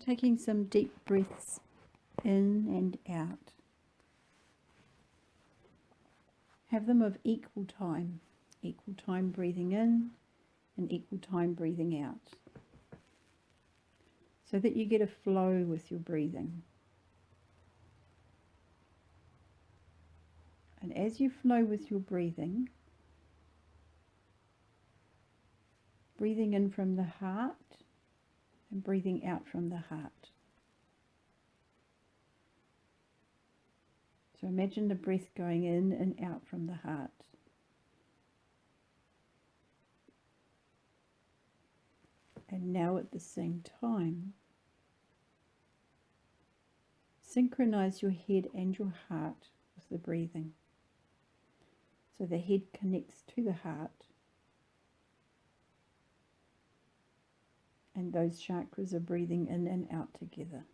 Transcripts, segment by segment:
Taking some deep breaths in and out. Have them of equal time breathing in and equal time breathing out, so that you get a flow with your breathing. And as you flow with your breathing, breathing in from the heart and breathing out from the heart. So imagine the breath going in and out from the heart. And now at the same time, synchronize your head and your heart with the breathing. So the head connects to the heart, and those chakras are breathing in and out together.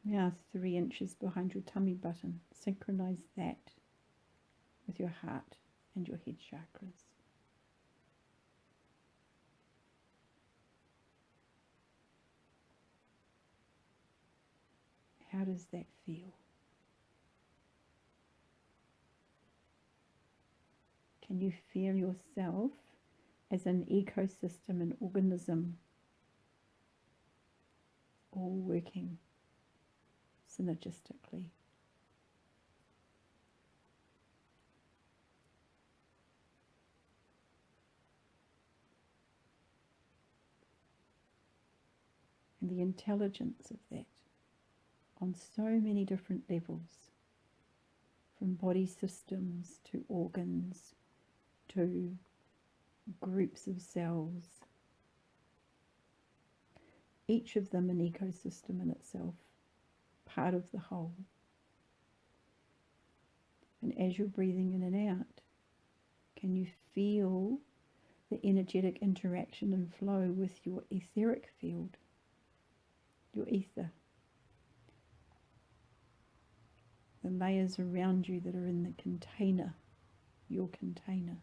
Now 3 inches behind your tummy button, synchronize that with your heart and your head chakras. How does that feel? Can you feel yourself as an ecosystem, an organism, all working synergistically? And the intelligence of that on so many different levels, from body systems to organs to groups of cells, each of them an ecosystem in itself, part of the whole. And as you're breathing in and out, can you feel the energetic interaction and flow with your etheric field, your ether, the layers around you that are in the container, your container?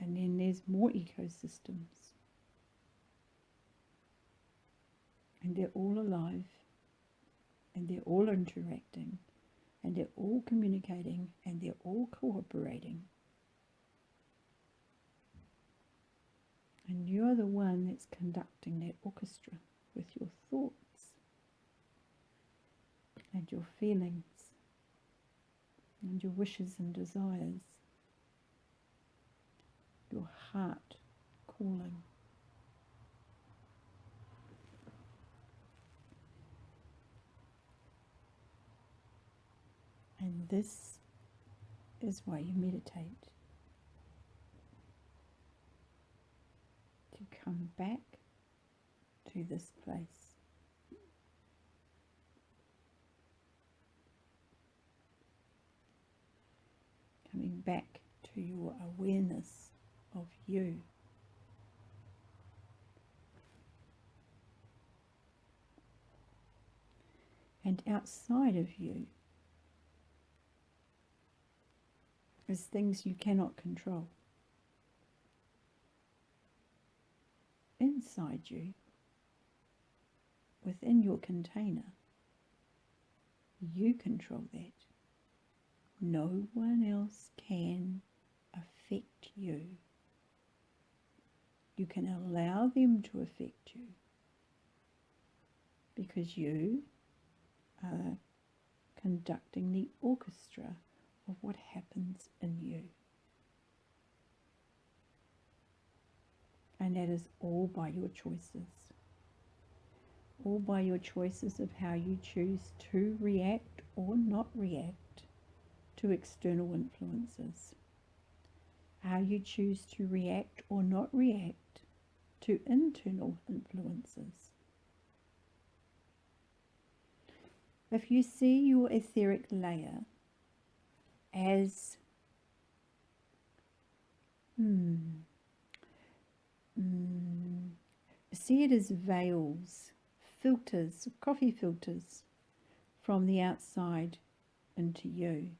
And then there's more ecosystems, and they're all alive, and they're all interacting, and they're all communicating, and they're all cooperating. And you're the one that's conducting that orchestra with your thoughts and your feelings and your wishes and desires, your heart calling. And this is why you meditate. To come back to this place. Coming back to your awareness of you. And outside of you is things you cannot control. Inside you, within your container, you control that. No one else can affect you. You can allow them to affect you because you are conducting the orchestra of what happens in you. And that is all by your choices. All by your choices of how you choose to react or not react to external influences. How you choose to react or not react to internal influences. If you see your etheric layer as see it as veils, filters, coffee filters from the outside into you.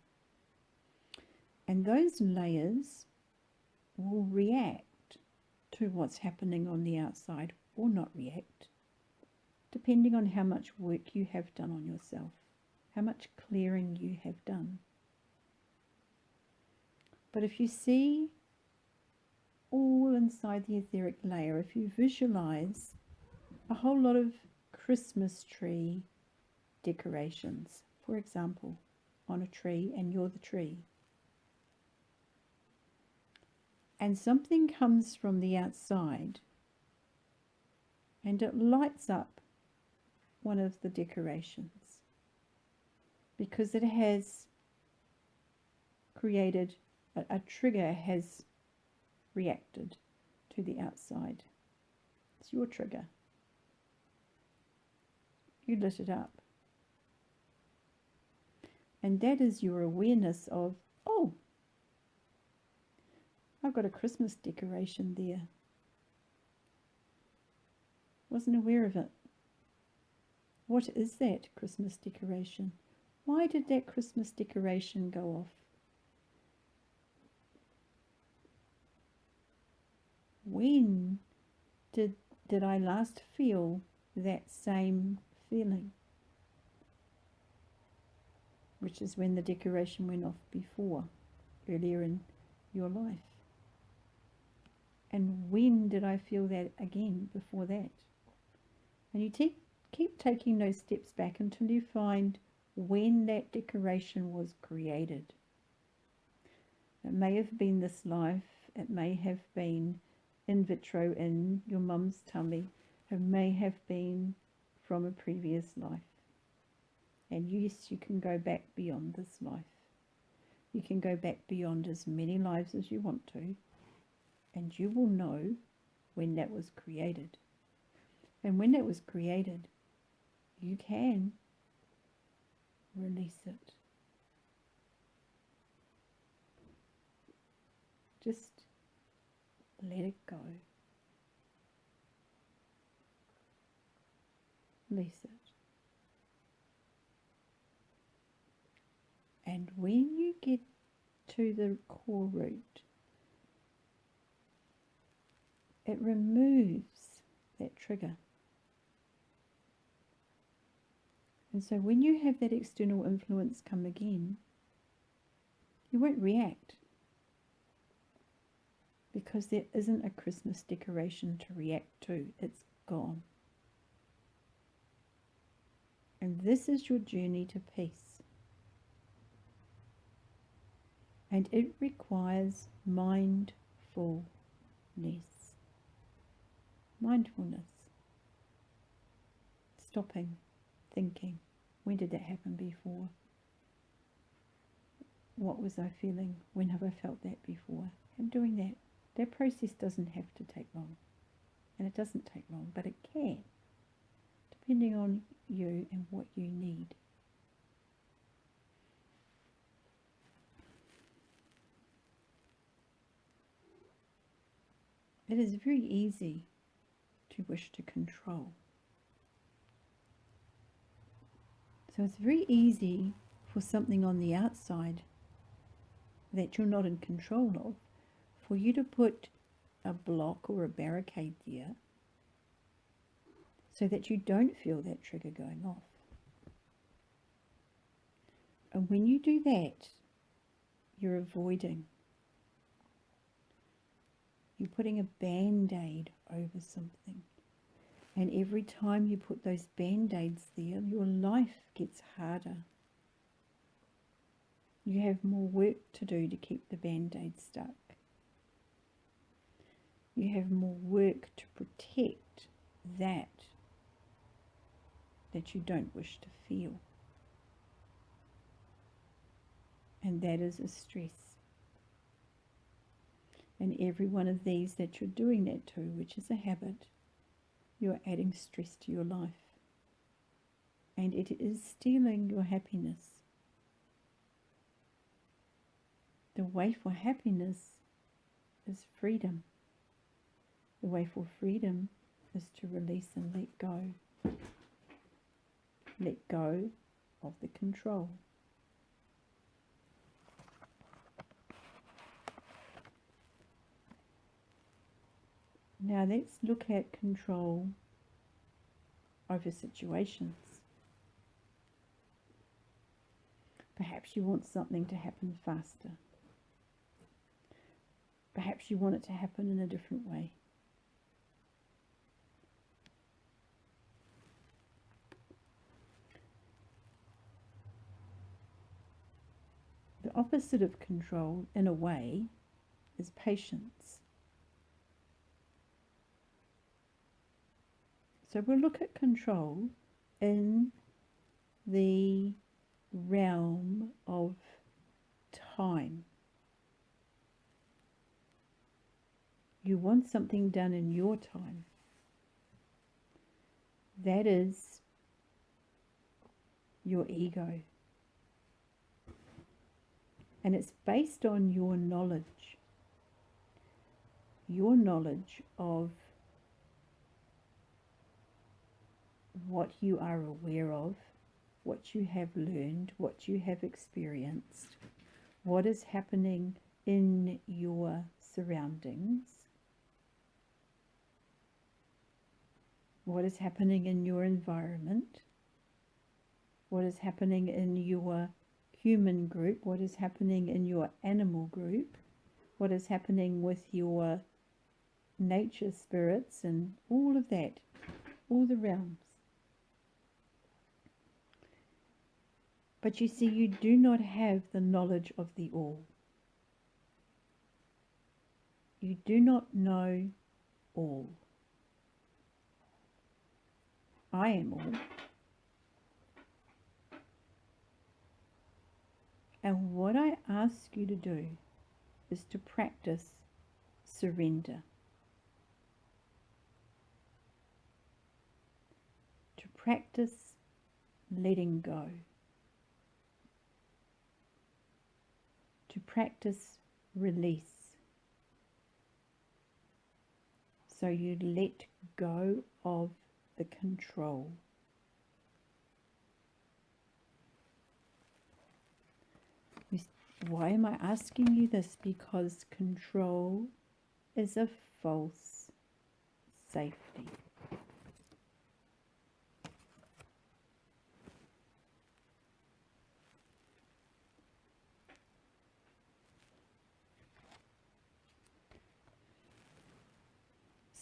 And those layers will react to what's happening on the outside or not react, depending on how much work you have done on yourself, how much clearing you have done. But if you see all inside the etheric layer, if you visualize a whole lot of Christmas tree decorations, for example, on a tree, and you're the tree, and something comes from the outside and it lights up one of the decorations because it has created a trigger, has reacted to the outside. It's your trigger. You lit it up. And that is your awareness of, oh, I've got a Christmas decoration there. Wasn't aware of it. What is that Christmas decoration? Why did that Christmas decoration go off? When did I last feel that same feeling? Which is when the decoration went off before, earlier in your life. And when did I feel that again before that? And you keep taking those steps back until you find when that decoration was created. It may have been this life, it may have been in vitro in your mum's tummy, it may have been from a previous life. And yes, you can go back beyond this life. You can go back beyond as many lives as you want to, and you will know when that was created. And when that was created, you can release it. Just let it go. Release it. And when you get to the core root, it removes that trigger. And so when you have that external influence come again, you won't react, because there isn't a Christmas decoration to react to. It's gone. And this is your journey to peace. And it requires mindfulness. Mindfulness. Stopping, thinking, when did that happen before? What was I feeling? When have I felt that before? And doing that. That process doesn't have to take long. And it doesn't take long, but it can, depending on you and what you need. It is very easy to wish to control. So it's very easy for something on the outside that you're not in control of, for you to put a block or a barricade there so that you don't feel that trigger going off. And when you do that, you're avoiding. You're putting a band-aid over something. And every time you put those band-aids there, your life gets harder. You have more work to do to keep the band-aid stuck. You have more work to protect that you don't wish to feel. And that is a stress. And every one of these that you're doing that to, which is a habit, you're adding stress to your life. And it is stealing your happiness. The way for happiness is freedom. The way for freedom is to release and let go. Let go of the control. Now let's look at control over situations. Perhaps you want something to happen faster. Perhaps you want it to happen in a different way. The opposite of control, in a way, is patience. So we'll look at control in the realm of time. You want something done in your time. That is your ego. And it's based on your knowledge of what you are aware of, what you have learned, what you have experienced, what is happening in your surroundings, what is happening in your environment, what is happening in your human group, what is happening in your animal group, what is happening with your nature spirits, and all of that, all the realms. But you see, you do not have the knowledge of the all. You do not know all. I am all. And what I ask you to do is to practice surrender. To practice letting go. To practice release. So you let go of the control. Why am I asking you this? Because control is a false safety.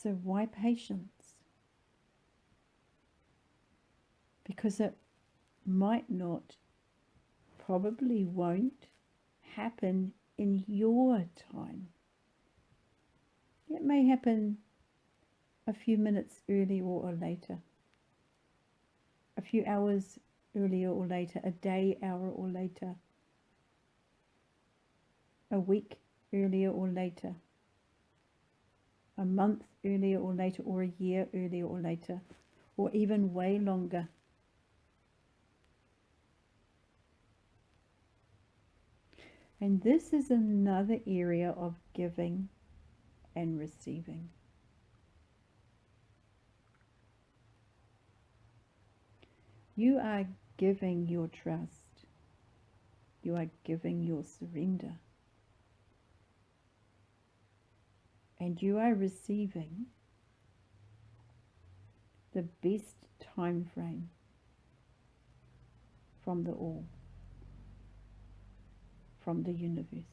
So why patience? Because it might not, probably won't happen in your time. It may happen a few minutes earlier or later, a few hours earlier or later, a day, hour or later, a week earlier or later, a month earlier or later, or a year earlier or later, or even way longer. And this is another area of giving and receiving. You are giving your trust. You are giving your surrender. And you are receiving the best time frame from the all, from the universe,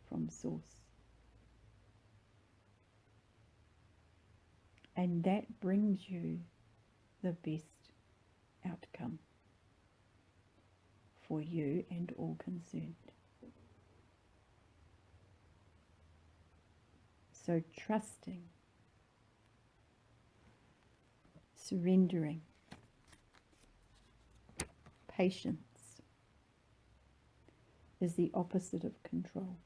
from source. And that brings you the best outcome for you and all concerned. So trusting, surrendering, patience is the opposite of control.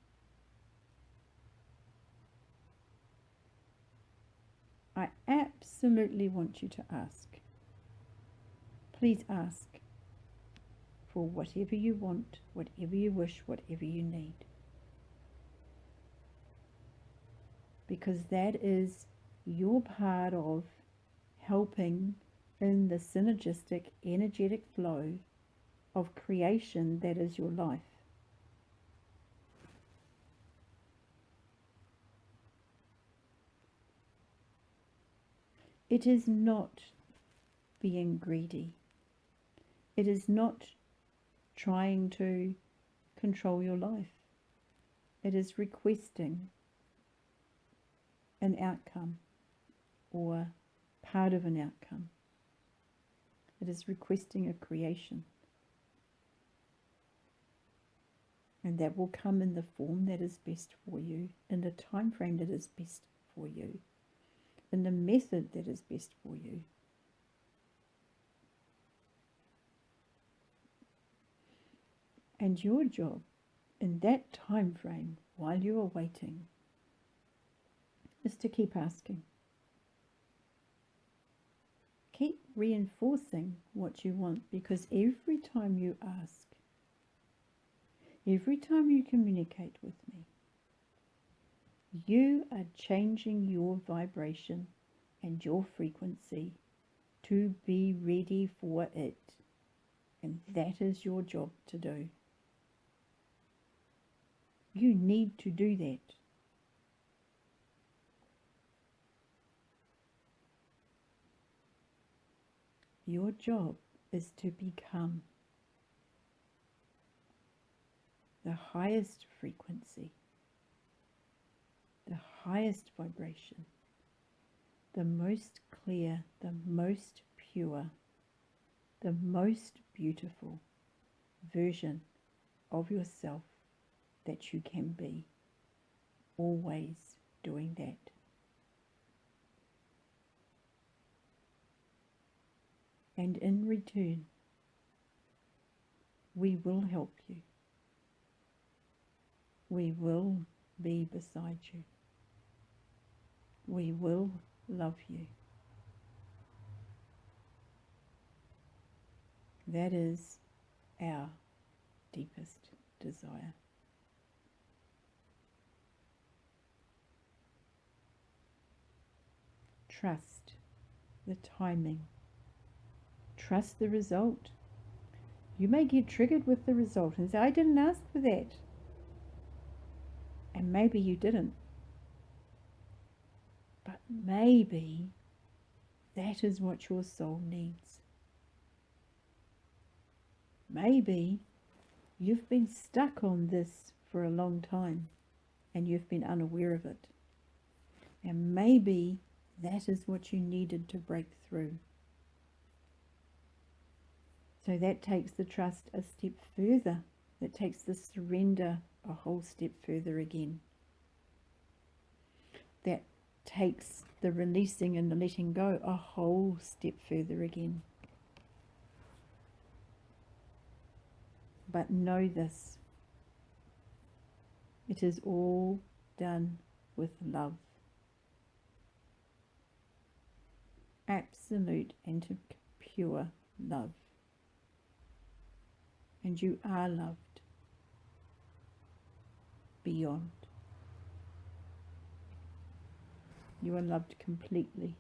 I absolutely want you to ask. Please ask for whatever you want, whatever you wish, whatever you need. Because that is your part of helping in the synergistic, energetic flow of creation that is your life. It is not being greedy. It is not trying to control your life. It is requesting an outcome or part of an outcome. It is requesting a creation. And that will come in the form that is best for you, in the time frame that is best for you, in the method that is best for you. And your job in that time frame, while you are waiting, is to keep asking. Keep reinforcing what you want, because every time you ask, every time you communicate with me, you are changing your vibration and your frequency to be ready for it. And that is your job to do. You need to do that. Your job is to become the highest frequency, the highest vibration, the most clear, the most pure, the most beautiful version of yourself that you can be, always doing that. And in return, we will help you. We will be beside you. We will love you. That is our deepest desire. Trust the timing. Trust the result. You may get triggered with the result and say, I didn't ask for that. And maybe you didn't. But maybe that is what your soul needs. Maybe you've been stuck on this for a long time and you've been unaware of it. And maybe that is what you needed to break through. So that takes the trust a step further. That takes the surrender a whole step further again. That takes the releasing and the letting go a whole step further again. But know this, it is all done with love. Absolute and pure love. And you are loved beyond. You are loved completely.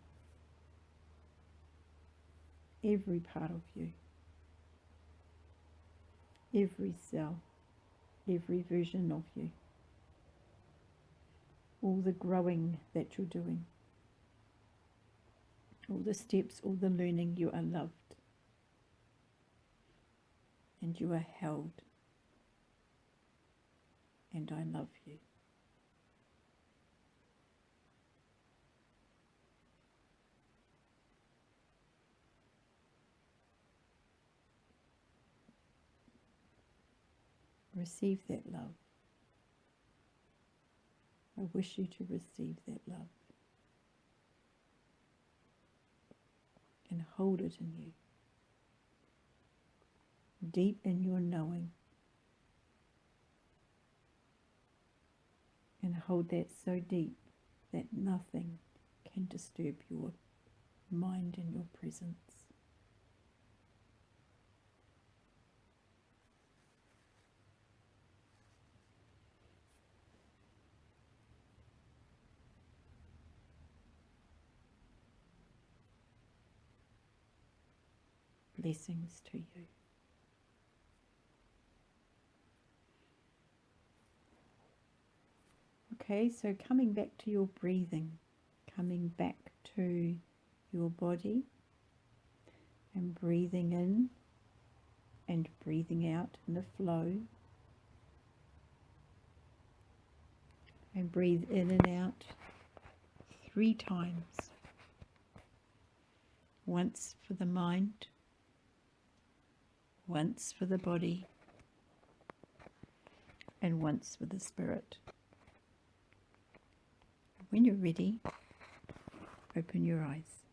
Every part of you. Every cell. Every version of you. All the growing that you're doing. All the steps, all the learning, you are loved. And you are held. And I love you. Receive that love. I wish you to receive that love. And hold it in you. Deep in your knowing. And hold that so deep that nothing can disturb your mind and your presence. Blessings to you. Okay, so coming back to your breathing, coming back to your body and breathing in and breathing out in a flow. And breathe in and out 3 times. Once for the mind, once for the body, and once for the spirit. When you're ready, open your eyes.